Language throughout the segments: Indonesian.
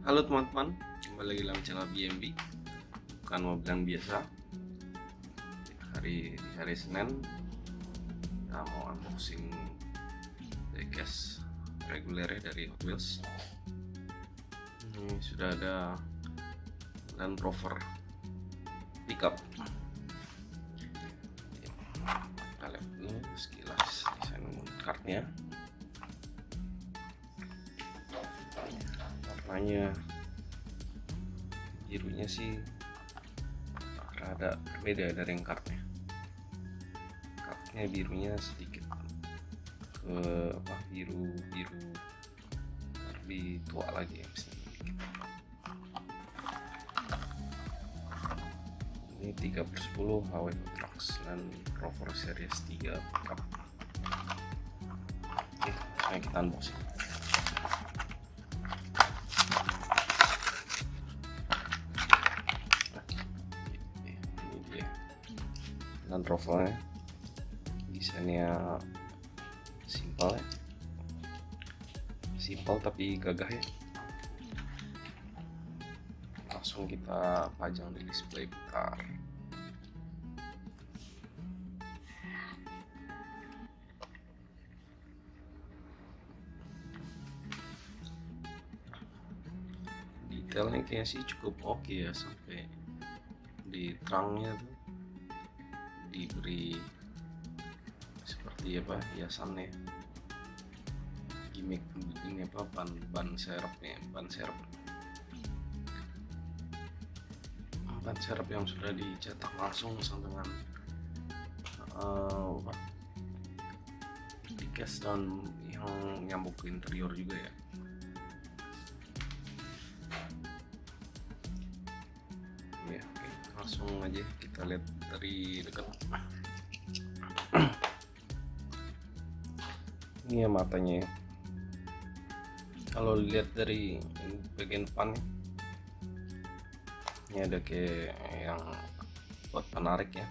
Halo teman-teman, kembali lagi dalam channel BMB. Bukan mobil yang biasa. Di hari Senin kita mau unboxing Diecast reguler dari Hot Wheels. Ini sudah ada dan Rover pickup. Kita lihat dulu sekilas desain kartnya. Warnanya birunya sih rada berbeda dari yang kartnya. Kartnya birunya sedikit ke biru lebih tua lagi ya, ini 3/10 HW Trucks dan Rover Series 3 pickup. Oke, sekarang kita unboxing. Dan Rovernya desainnya simpel tapi gagah ya. Langsung kita pajang di display bentar. Detailnya kayaknya sih cukup oke ya, sampai di trangnya tuh diberi seperti hiasannya, gimmick ini ban serep yang sudah dicetak langsung dengan Diecast dan yang nyambung ke interior juga ya. Ya, oke, langsung aja kita lihat dari dekat. Ini ya matanya ya. Kalau lihat dari bagian depan ini ada kayak yang buat penarik ya.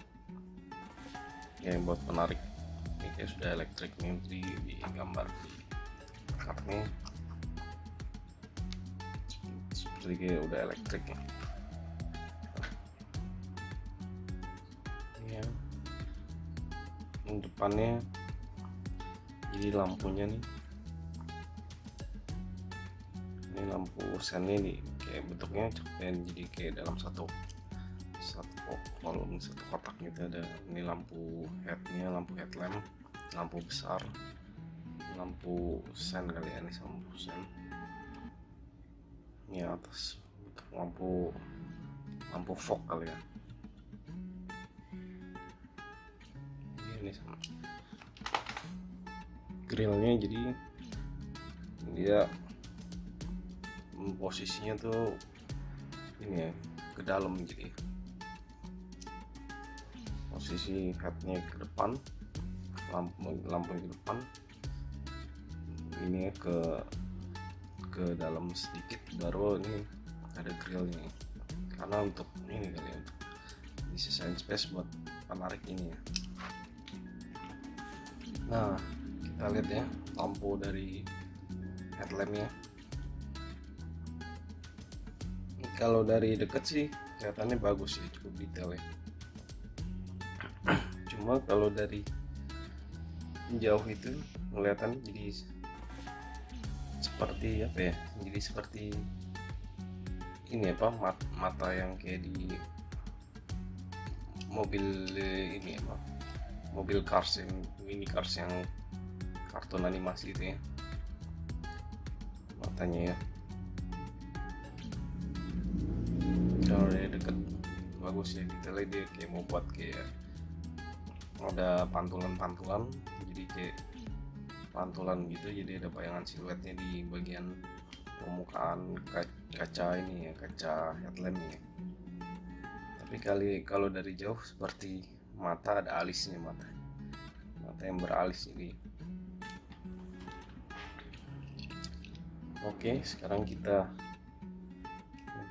Yang buat penarik ini kayak sudah elektrik nih di gambar di kartnya, seperti kayak udah elektrik ya. Yang depannya jadi lampunya nih, ini lampu sennya nih kayak bentuknya jadi kayak dalam satu kolom, satu kotak gitu. Ada ini lampu headnya, lampu headlamp, lampu besar, lampu sen kali ya, ini lampu sen. Ini atas lampu fog kali ya. Ini sama grillnya, jadi dia posisinya tuh ini ya, ke dalam, jadi posisi headnya ke depan, lampu ke depan, ini ke dalam sedikit, baru ini ada grillnya, karena untuk ini kali ya, untuk disisain space buat penarik ini ya. Nah, kita lihat ya lampu dari headlampnya. Kalau dari deket sih kelihatannya bagus ya, cukup detail ya. Cuma kalau dari jauh itu kelihatan jadi seperti jadi seperti ini mata yang kayak di mobil ini mobil cars, yang mini cars yang kartun animasi itu ya, matanya ya. Kalau dari deket bagus ya, kita lihat dia kayak mau buat kayak ada pantulan, jadi kayak pantulan gitu, jadi ada bayangan siluetnya di bagian permukaan kaca ini ya, kaca headlamp ya. Tapi kalau dari jauh seperti mata, ada alisnya, mata yang beralis ini. Oke, sekarang kita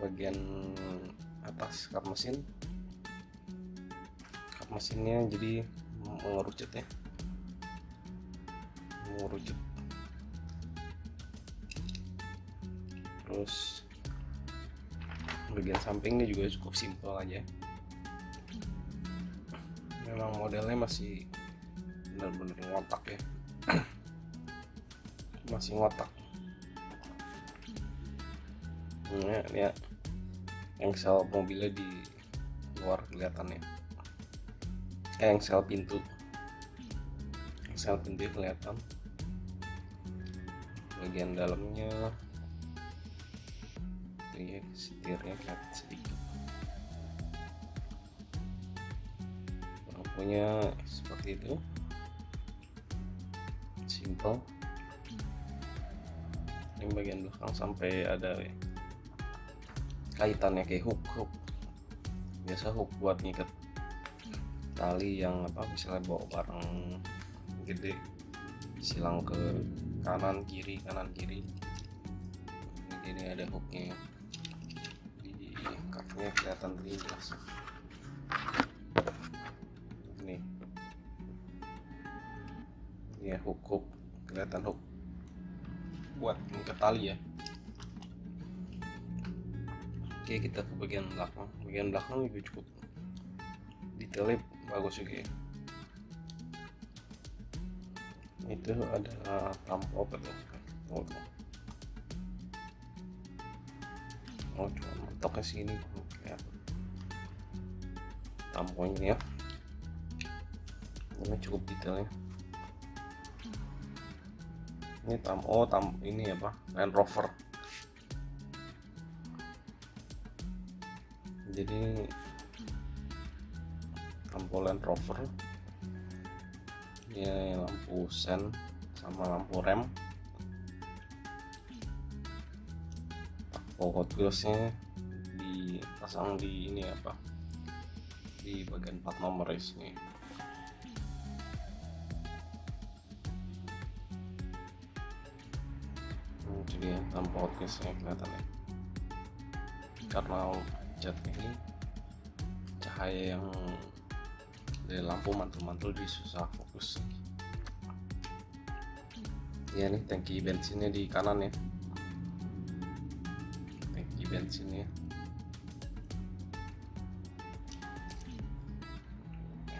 bagian atas kap mesinnya, jadi mengerucut ya, terus Bagian sampingnya juga cukup simpel aja, memang modelnya masih bener-bener ngotak ya. Masih ngotak. Ya, engsel mobilnya di luar kelihatan ya, engsel pintu kelihatan. Bagian dalamnya ya, setirnya kelihatan sedikit. Lampunya seperti itu, simple. Ini bagian belakang sampai ada kaitannya kayak hook biasa, hook buat ngikat tali yang misalnya bawa barang gede, silang ke kanan kiri. Ini ada hooknya di covernya, kelihatan lebih jelas. Ini ya, hook kelihatan, hook buat ngikat tali ya. Oke, kita ke bagian belakang juga cukup detailnya bagus juga ya. Itu ada tampok cuma mentoknya sini ya, tampoknya ya. Ini cukup detailnya. Ini ini Land Rover. Jadi lampu Land Rover ini lampu sen sama lampu rem. Hot wheelsnya dipasang di ini di bagian plat nomor di sini. Jadi lampu hot wheelsnya kelihatan ya, karena cat ini cahaya yang dari lampu mantul-mantul jadi susah fokus ya. Nih tangki bensinnya di kanan ya, tangki bensinnya.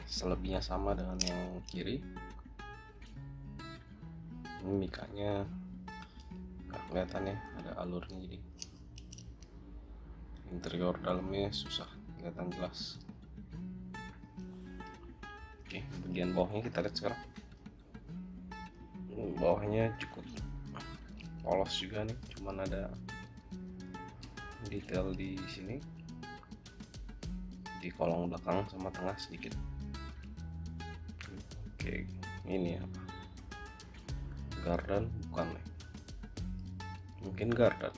Selebihnya sama dengan yang kiri. Ini mikanya nggak kelihatan ya, ada alurnya, jadi interior dalamnya susah kelihatan jelas. Oke, bagian bawahnya kita lihat sekarang. Bawahnya cukup polos juga nih, cuman ada detail di sini, di kolong belakang sama tengah sedikit. Oke, ini gardan bukan nih, mungkin gardan.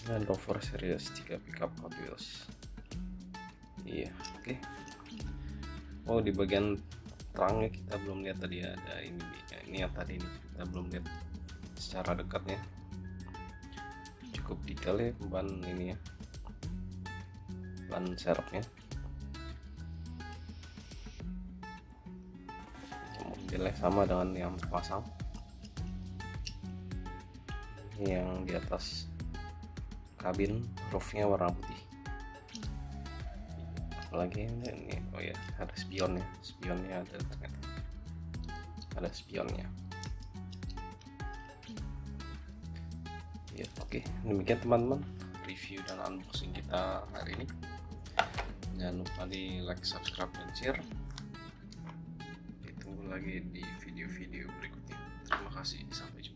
Dan Rover Series 3 pickup Hot Wheels. Iya, oke. Oh, di bagian terangnya kita belum lihat tadi, ada ini yang tadi ini kita belum lihat secara dekatnya. Cukup detail ya ban ini ya, ban serepnya. Mobilnya sama dengan yang terpasang. Ini yang di atas kabin, roofnya warna putih. Apalagi ini, oh ya, ada spionnya ada ternyata, ada spionnya ya. Oke, demikian teman-teman review dan unboxing kita hari ini. Jangan lupa di like, subscribe, dan share. Ditunggu lagi di video-video berikutnya. Terima kasih, sampai jumpa.